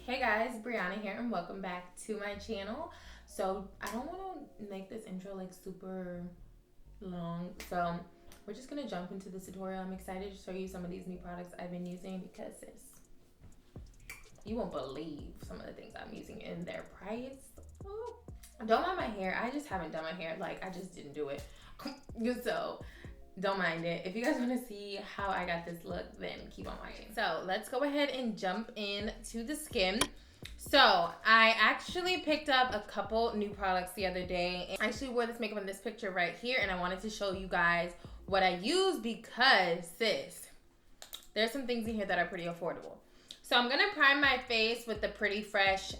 Hey guys, Briana here and welcome back to my channel. So I don't want to make this intro like super long, so we're just going to jump into the tutorial. I'm excited to show you some of these new products I've been using because you won't believe some of the things I'm using in their price. Oh. Don't mind my hair. I just haven't done my hair. Like, I just didn't do it. So don't mind it. If you guys want to see how I got this look, then keep on watching. So let's go ahead and jump into the skin. So I actually picked up a couple new products the other day. I actually wore this makeup in this picture right here, and I wanted to show you guys what I use because there's some things in here that are pretty affordable. So I'm gonna prime my face with the Pretty Fresh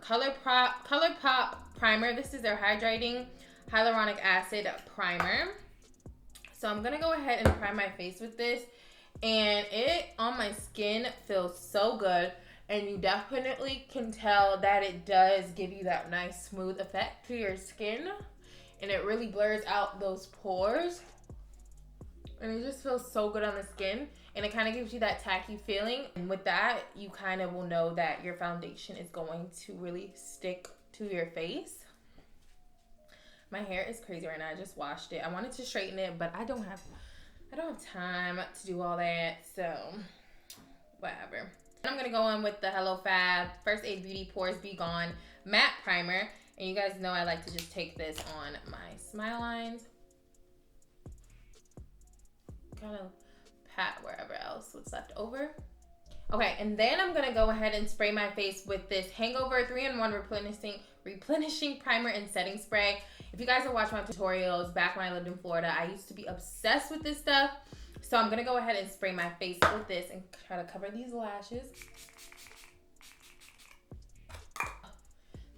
colourpop primer. This is their hydrating hyaluronic acid primer. So I'm gonna go ahead and prime my face with this, and it on my skin feels so good, and you definitely can tell that it does give you that nice smooth effect to your skin, and it really blurs out those pores, and it just feels so good on the skin, and it kind of gives you that tacky feeling. And with that, you kind of will know that your foundation is going to really stick to your face. My hair is crazy right now. I just washed it. I wanted to straighten it, but I don't have time to do all that, so whatever. And I'm gonna go in with the Hello Fab First Aid Beauty Pores Be Gone Matte Primer. And you guys know I like to just take this on my smile lines. Kind of pat wherever else what's left over. Okay, and then I'm gonna go ahead and spray my face with this Hangover 3-in-1 replenishing primer and setting spray. If you guys have watched my tutorials back when I lived in Florida, I used to be obsessed with this stuff. So I'm gonna go ahead and spray my face with this and try to cover these lashes.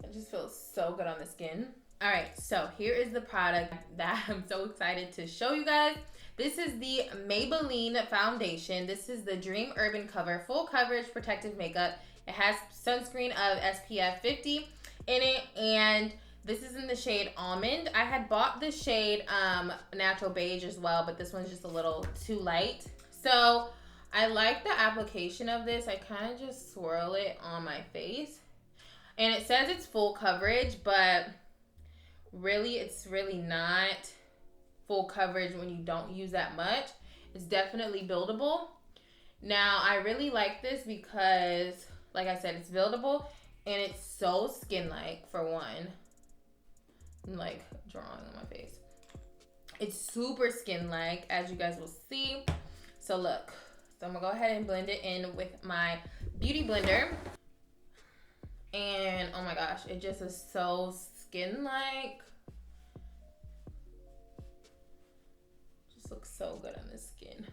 It just feels so good on the skin. All right, so here is the product that I'm so excited to show you guys. This is the Maybelline foundation. This is the Dream Urban Cover Full Coverage Protective Makeup. It has sunscreen of SPF 50 in it, and this is in the shade Almond. I had bought the shade Natural Beige as well, but this one's just a little too light. So I like the application of this. I kind of just swirl it on my face. And it says it's full coverage, but really it's really not full coverage when you don't use that much. It's definitely buildable. Now I really like this because, like I said, it's buildable and it's so skin-like for one. I'm like drawing on my face. It's super skin-like, as you guys will see. So look, so I'm gonna go ahead and blend it in with my beauty blender. And oh my gosh, it just is so skin-like. Looks so good on the skin.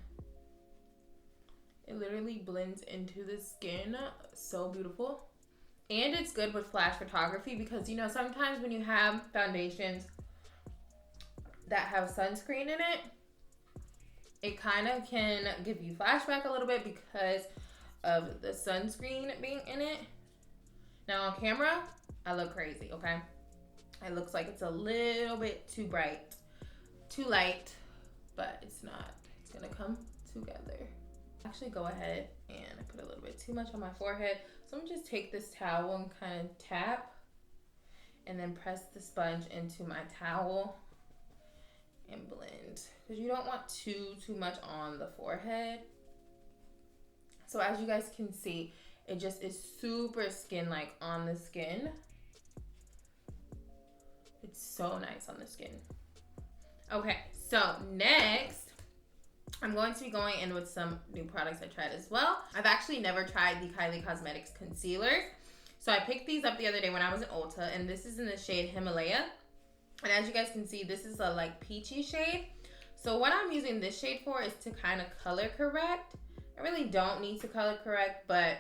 It literally blends into the skin. So beautiful. And it's good with flash photography because, you know, sometimes when you have foundations that have sunscreen in it, it kind of can give you flashback a little bit because of the sunscreen being in it. Now on camera, I look crazy, okay? It looks like it's a little bit too bright, too light, but it's not. It's gonna come together. Actually go ahead and I put a little bit too much on my forehead. So I'm gonna just take this towel and kind of tap and then press the sponge into my towel and blend. Because you don't want too much on the forehead. So as you guys can see, it just is super skin-like on the skin. It's so nice on the skin. Okay, so next, I'm going to be going in with some new products I tried as well. I've actually never tried the Kylie Cosmetics concealers. So I picked these up the other day when I was in Ulta, and this is in the shade Himalaya. And as you guys can see, this is a like peachy shade. So what I'm using this shade for is to kind of color correct. I really don't need to color correct, but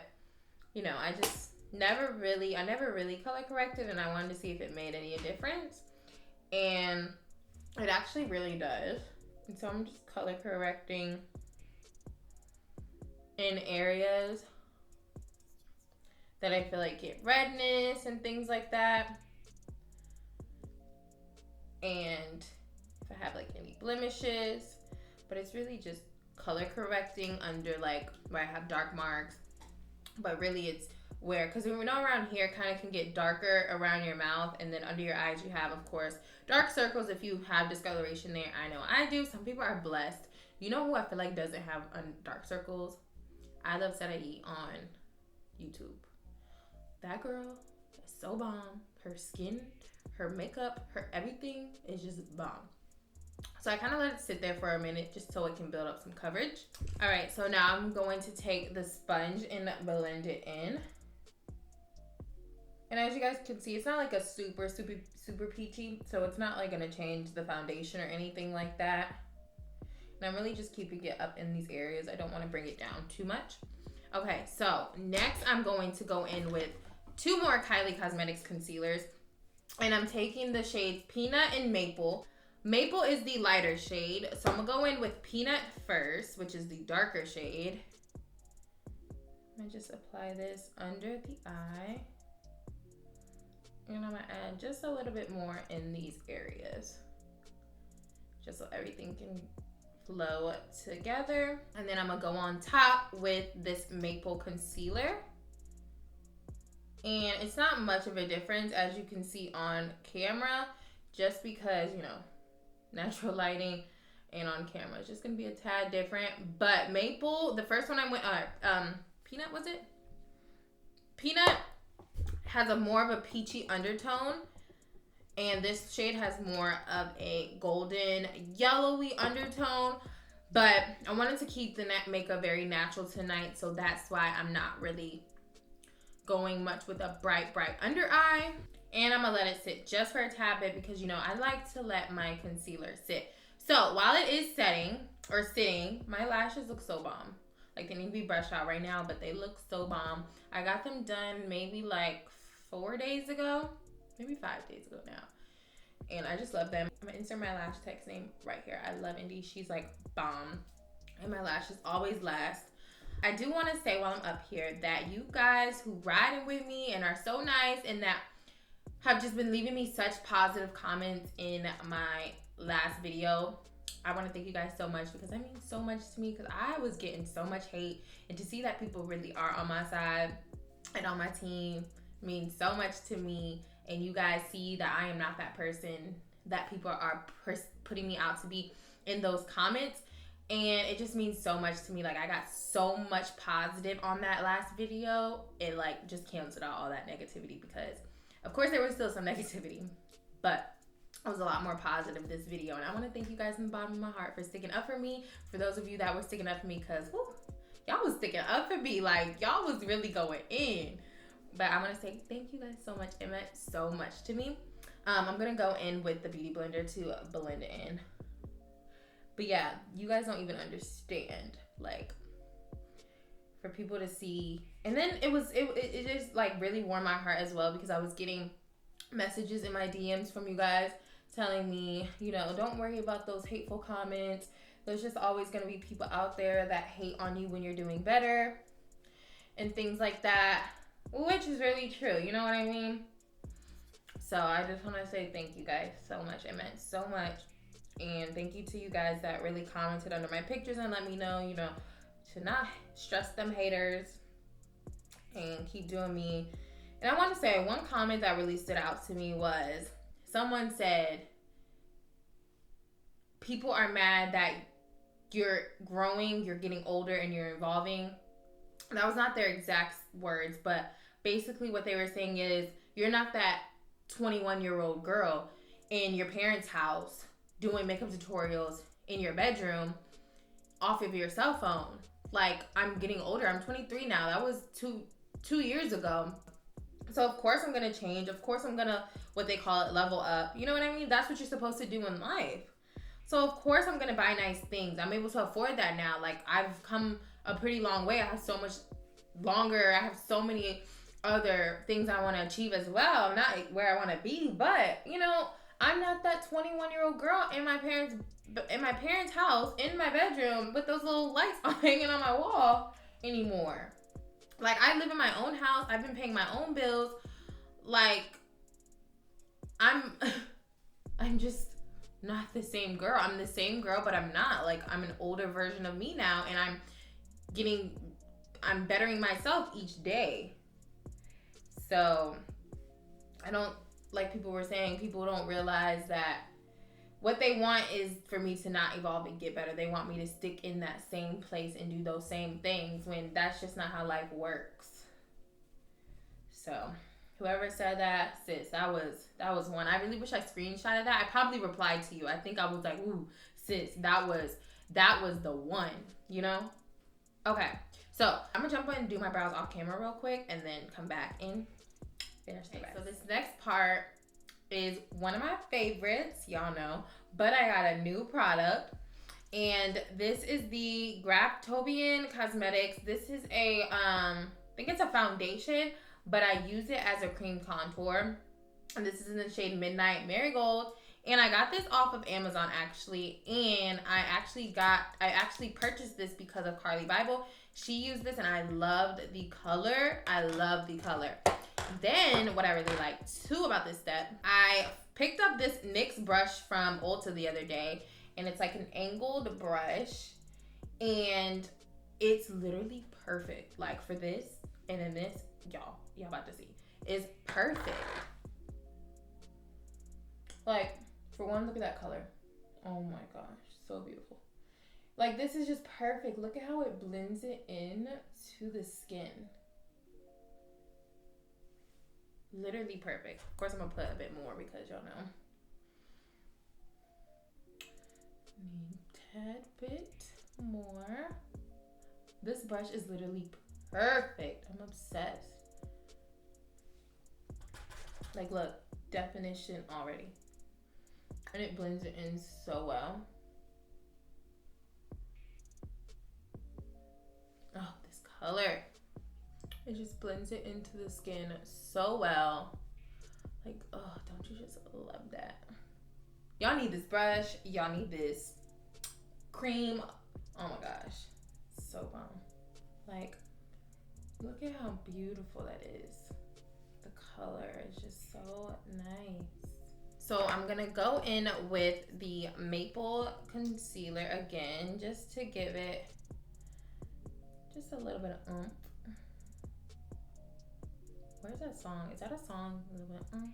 you know, I never really color corrected, and I wanted to see if it made any difference. And it actually really does. And so I'm just color correcting in areas that I feel like get redness and things like that. And if I have like any blemishes, but it's really just color correcting under like where I have dark marks. But really it's where, because we know around here kind of can get darker around your mouth, and then under your eyes you have, of course, dark circles. If you have discoloration there, I know I do. Some people are blessed. You know who I feel like doesn't have dark circles? I Love Sarai on YouTube. That girl is so bomb. Her skin, her makeup, her everything is just bomb. So I kind of let it sit there for a minute just so it can build up some coverage. All right, so now I'm going to take the sponge and blend it in. And as you guys can see, it's not like a super peachy, so it's not like gonna change the foundation or anything like that. And I'm really just keeping it up in these areas. I don't want to bring it down too much. Okay, so next I'm going to go in with 2 more Kylie Cosmetics concealers. And I'm taking the shades Peanut and Maple. Maple is the lighter shade, so I'm gonna go in with Peanut first, which is the darker shade. I'm gonna just apply this under the eye. And I'm gonna add just a little bit more in these areas, just so everything can flow together. And then I'm gonna go on top with this Maple concealer. And it's not much of a difference, as you can see on camera, just because, you know, natural lighting and on camera, it's just gonna be a tad different. But Maple, the first one I went, Peanut, was it? Peanut has a more of a peachy undertone, and this shade has more of a golden yellowy undertone. But I wanted to keep the makeup very natural tonight, so that's why I'm not really going much with a bright under eye. And I'm gonna let it sit just for a tad bit, because, you know, I like to let my concealer sit. So while it is setting or sitting, my lashes look so bomb. Like, they need to be brushed out right now, but they look so bomb. I got them done maybe like 4 days ago, maybe 5 days ago now. And I just love them. I'm gonna insert my lash tech's name right here. I love Indy. She's like bomb. And my lashes always last. I do want to say while I'm up here that you guys who riding with me and are so nice and that have just been leaving me such positive comments in my last video, I want to thank you guys so much, because that means so much to me, because I was getting so much hate, and to see that people really are on my side and on my team means so much to me. And you guys see that I am not that person that people are putting me out to be in those comments. And it just means so much to me. Like, I got so much positive on that last video. It like just canceled out all that negativity, because of course there was still some negativity, but it was a lot more positive this video. And I want to thank you guys from the bottom of my heart for sticking up for me. For those of you that were sticking up for me, because y'all was sticking up for me. Like, y'all was really going in. But I want to say thank you guys so much. It meant so much to me. I'm going to go in with the Beauty Blender to blend it in. But yeah, you guys don't even understand, like, for people to see. And then it just like really warmed my heart as well, because I was getting messages in my DMs from you guys telling me, you know, don't worry about those hateful comments. There's just always going to be people out there that hate on you when you're doing better and things like that, which is really true. You know what I mean? So I just want to say thank you guys so much. It meant so much. And thank you to you guys that really commented under my pictures and let me know, you know, to not stress them haters and keep doing me. And I want to say one comment that really stood out to me was someone said, people are mad that you're growing, you're getting older, and you're evolving. That was not their exact words, but basically what they were saying is, you're not that 21-year-old girl in your parents' house doing makeup tutorials in your bedroom off of your cell phone. Like, I'm getting older. I'm 23 now. That was two years ago. So of course I'm gonna change. Of course I'm gonna, what they call it, level up. You know what I mean? That's what you're supposed to do in life. So of course I'm gonna buy nice things. I'm able to afford that now. Like, I've come a pretty long way. I have so much longer. I have so many other things I want to achieve as well. I'm not where I want to be, but you know, I'm not that 21-year-old girl in my parents' house in my bedroom with those little lights hanging on my wall anymore. Like, I live in my own house. I've been paying my own bills. Like, I'm just not the same girl. I'm the same girl, but I'm not. Like, I'm an older version of me now, and I'm bettering myself each day. So I don't, like people were saying, people don't realize that what they want is for me to not evolve and get better. They want me to stick in that same place and do those same things, when that's just not how life works. So whoever said that, sis, that was one. I really wish I screenshotted that. I probably replied to you. I think I was like, ooh, sis, that was the one, you know? Okay, so I'm gonna jump in and do my brows off camera real quick and then come back and finish the rest. So this next part is one of my favorites, y'all know, but I got a new product, and this is the Graftobian Cosmetics. This is a I think it's a foundation, but I use it as a cream contour, and this is in the shade Midnight Marigold. And I got this off of Amazon actually, and I actually purchased this because of Carly Bible. She used this and I loved the color. Then what I really liked too about this step, I picked up this NYX brush from Ulta the other day, and it's like an angled brush, and it's literally perfect. Like for this, and then this, y'all about to see, is perfect. Like, for one, look at that color. Oh my gosh, so beautiful. Like, this is just perfect. Look at how it blends it in to the skin. Literally perfect. Of course, I'm gonna put a bit more because y'all know. Need a tad bit more. This brush is literally perfect. I'm obsessed. Like, look, definition already. And it blends it in so well. Oh, this color. It just blends it into the skin so well. Like, oh, don't you just love that? Y'all need this brush. Y'all need this cream. Oh my gosh. So bomb. Like, look at how beautiful that is. The color is just so nice. So I'm gonna go in with the maple concealer again, just to give it just a little bit of oomph. Where's that song? Is that a song? A little bit of oomph.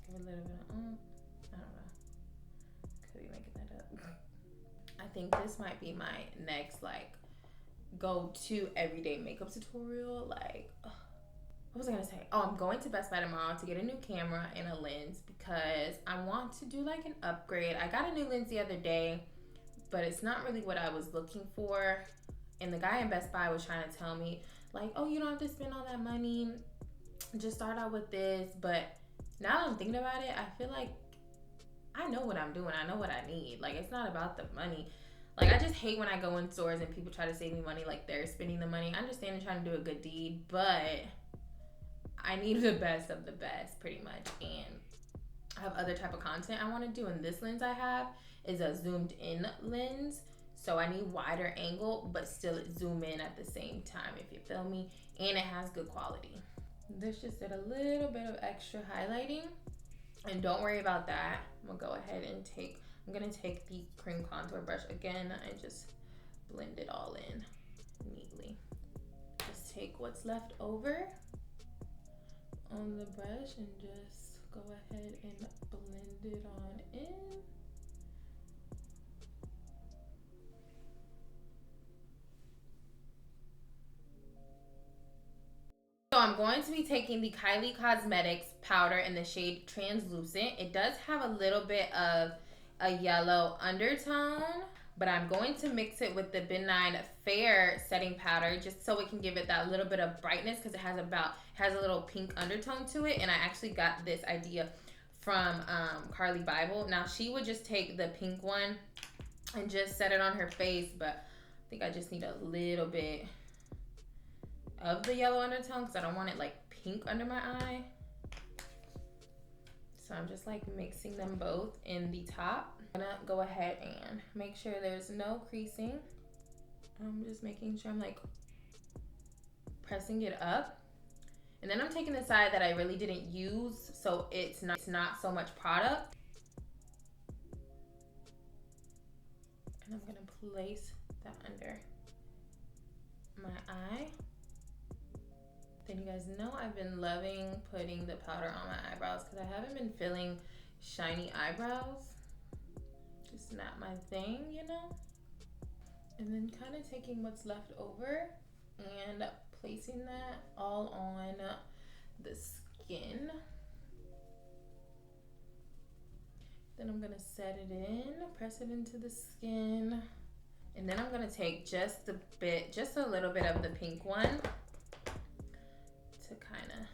Give it a little bit of oomph. I don't know. Could be making that up. I think this might be my next like go-to everyday makeup tutorial. Like, what was I gonna say? Oh, I'm going to Best Buy tomorrow to get a new camera and a lens because I want to do like an upgrade. I got a new lens the other day, but it's not really what I was looking for. And the guy in Best Buy was trying to tell me like, oh, you don't have to spend all that money. Just start out with this. But now that I'm thinking about it, I feel like I know what I'm doing. I know what I need. Like, it's not about the money. Like, I just hate when I go in stores and people try to save me money like they're spending the money. I understand they're trying to do a good deed, but I need the best of the best, pretty much. And I have other type of content I want to do, and this lens I have is a zoomed in lens, so I need wider angle but still zoom in at the same time, if you feel me. And it has good quality. This just did a little bit of extra highlighting, and don't worry about that. I'm gonna go ahead and I'm gonna take the cream contour brush again and just blend it all in neatly. Just take what's left over on the brush and just go ahead and blend it on in. So I'm going to be taking the Kylie Cosmetics powder in the shade Translucent. It does have a little bit of a yellow undertone, but I'm going to mix it with the Benign Fair setting powder just so it can give it that little bit of brightness, because it has a little pink undertone to it. And I actually got this idea from Carly Bible. Now, she would just take the pink one and just set it on her face, but I think I just need a little bit of the yellow undertone because I don't want it like pink under my eye. So I'm just like mixing them both in the top. I'm gonna go ahead and make sure there's no creasing. I'm just making sure I'm like pressing it up. And then I'm taking the side that I really didn't use, so it's not so much product. And I'm gonna place that under my eye. Then you guys know I've been loving putting the powder on my eyebrows because I haven't been feeling shiny eyebrows. Just not my thing, you know? And then kind of taking what's left over and placing that all on the skin. Then I'm gonna set it in, press it into the skin. And then I'm gonna take just a little bit of the pink one to kind of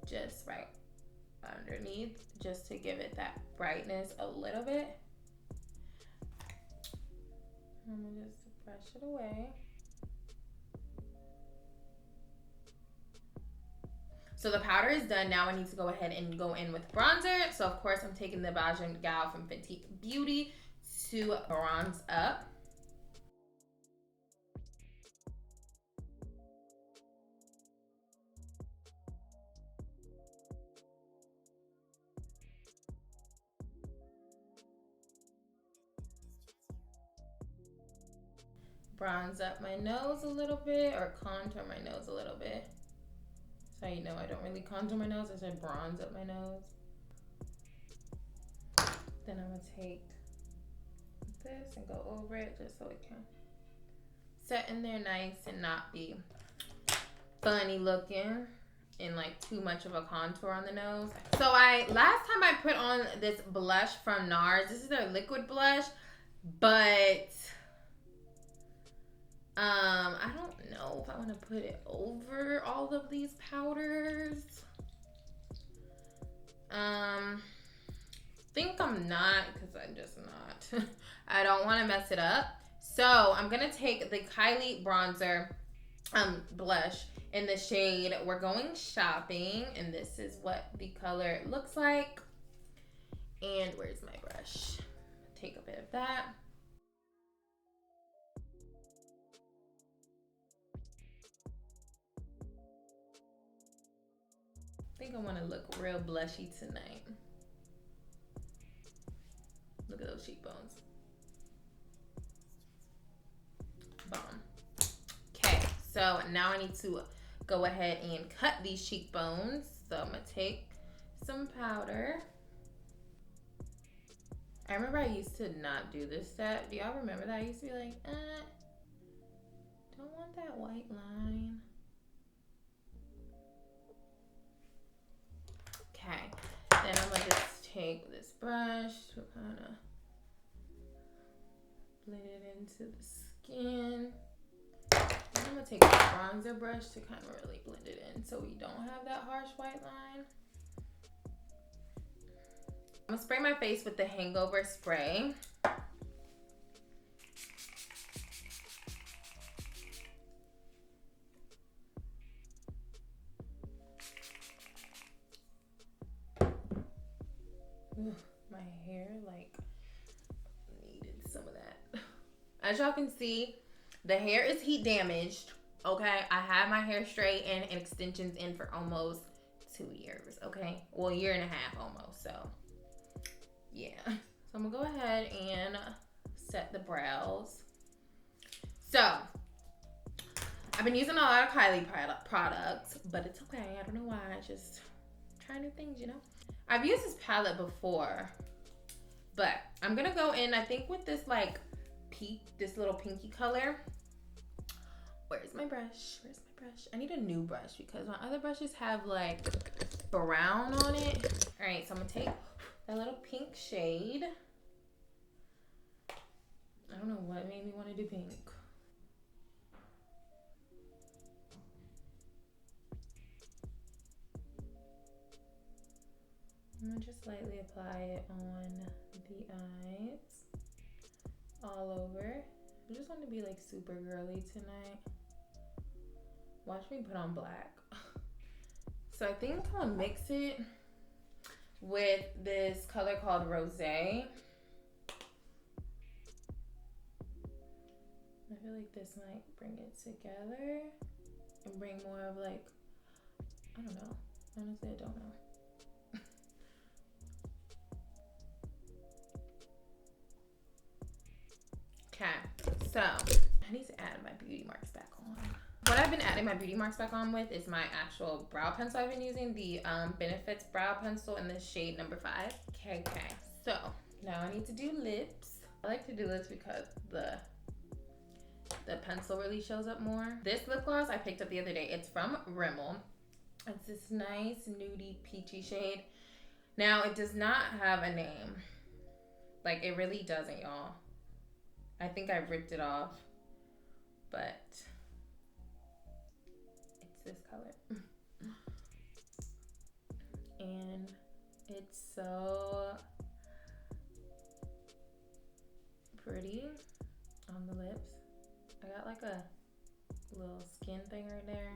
just right underneath, just to give it that brightness a little bit. I'm gonna just brush it away. So the powder is done. Now I need to go ahead and go in with bronzer. So of course I'm taking the Bajan Gal from Fenty Beauty to bronze up. Bronze up my nose a little bit, or contour my nose a little bit. So you know I don't really contour my nose, I said bronze up my nose. Then I'm gonna take this and go over it just so it can set in there nice and not be funny looking and like too much of a contour on the nose. So last time I put on this blush from NARS, this is their liquid blush, but I don't know if I want to put it over all of these powders. Think I'm not, because I'm just not. I don't want to mess it up. So I'm gonna take the Kylie bronzer blush in the shade We're Going Shopping, and this is what the color looks like. And where's my brush? Take a bit of that. I think I want to look real blushy tonight. Look at those cheekbones. Bomb. Okay, so now I need to go ahead and cut these cheekbones. So I'm gonna take some powder. I remember I used to not do this step. Do y'all remember that? I used to be like, don't want that white line. Okay, then I'm gonna just take this brush to kind of blend it into the skin. And I'm gonna take a bronzer brush to kind of really blend it in so we don't have that harsh white line. I'm gonna spray my face with the Hangover spray. Ooh, my hair like needed some of that. As y'all can see, the hair is heat damaged. Okay, I had my hair straight and extensions in for almost 2 years. Okay, well, a year and a half almost. So yeah, so I'm gonna go ahead and set the brows. So I've been using a lot of Kylie products, but it's okay. I don't know why. I just try new things, you know. I've used this palette before, but I'm gonna go in, I think, with this like this little pinky color. Where's my brush? Where's my brush? I need a new brush because my other brushes have like brown on it. All right, so I'm gonna take that little pink shade. I don't know what made me want to do pink. I'm gonna just lightly apply it on the eyes, all over. I just want to be like super girly tonight. Watch me put on black. So I think I'm gonna mix it with this color called Rosé. I feel like this might bring it together and bring more of like, I don't know. Honestly, I don't know. Okay, so I need to add my beauty marks back on. What I've been adding my beauty marks back on with is my actual brow pencil I've been using, the Benefits brow pencil in the shade number 5. Okay, so now I need to do lips. I like to do lips because the pencil really shows up more. This lip gloss I picked up the other day. It's from Rimmel. It's this nice nudie peachy shade. Now it does not have a name. Like, it really doesn't, y'all. I think I ripped it off, but it's this color. And it's so pretty on the lips. I got like a little skin thing right there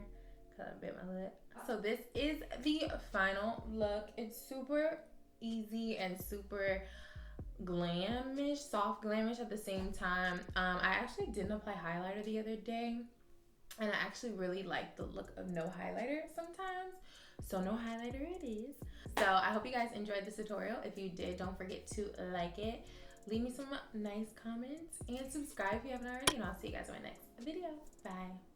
because I bit my lip. So this is the final look. It's super easy and super glamish, soft glamish at the same time. I actually didn't apply highlighter the other day, and I actually really like the look of no highlighter sometimes. So no highlighter it is. So I hope you guys enjoyed this tutorial. If you did, don't forget to like it, leave me some nice comments, and subscribe if you haven't already, and I'll see you guys in my next video. Bye.